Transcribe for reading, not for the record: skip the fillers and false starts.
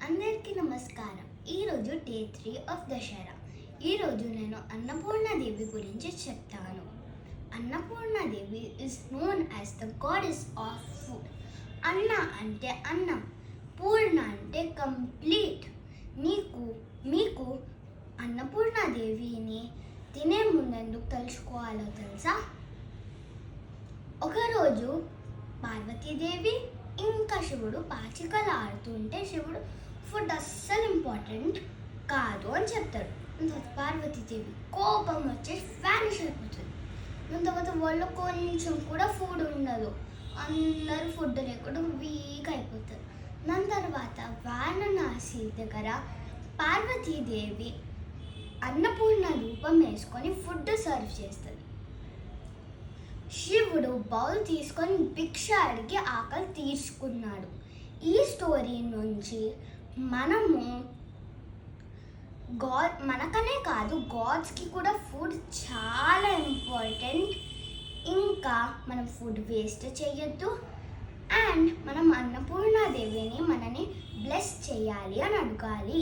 అందరికీ నమస్కారం. ఈరోజు డే 3 ఆఫ్ దసరా. ఈరోజు నేను అన్నపూర్ణాదేవి గురించి చెప్తాను. Annapurnadevi is known as the goddess of food. అన్న అంటే అన్నం, పూర్ణ అంటే కంప్లీట్. మీకు అన్నపూర్ణాదేవిని తినే ముందెందుకు తలుచుకోవాలో తెలుసా? ఒకరోజు పార్వతీదేవి ఇంకా శివుడు పాచికలు ఆడుతుంటే శివుడు ఫుడ్ అస్సలు ఇంపార్టెంట్ కాదు అని చెప్తాడు. పార్వతీదేవి కోపం వచ్చి వ్యానిష్ అయిపోతుంది. దాని తర్వాత వాళ్ళు కొంచెం కూడా ఫుడ్ ఉండదు, అందరూ ఫుడ్ లేకుండా వీక్ అయిపోతారు. దాని తర్వాత వారణాసి దగ్గర పార్వతీదేవి అన్నపూర్ణ రూపం వేసుకొని ఫుడ్ సర్వ్ చేస్తుంది. శివుడు బౌల్ తీసుకొని భిక్ష అడిగి ఆకలి తీర్చుకున్నాడు. ఈ స్టోరీ నుంచి మనము మనకనే కాదు, గాడ్స్కి కూడా ఫుడ్ చాలా ఇంపార్టెంట్. ఇంకా మనం ఫుడ్ వేస్ట్ చేయొద్దు అండ్ మనం అన్నపూర్ణాదేవిని మనని బ్లెస్ చేయాలి అని అడగాలి.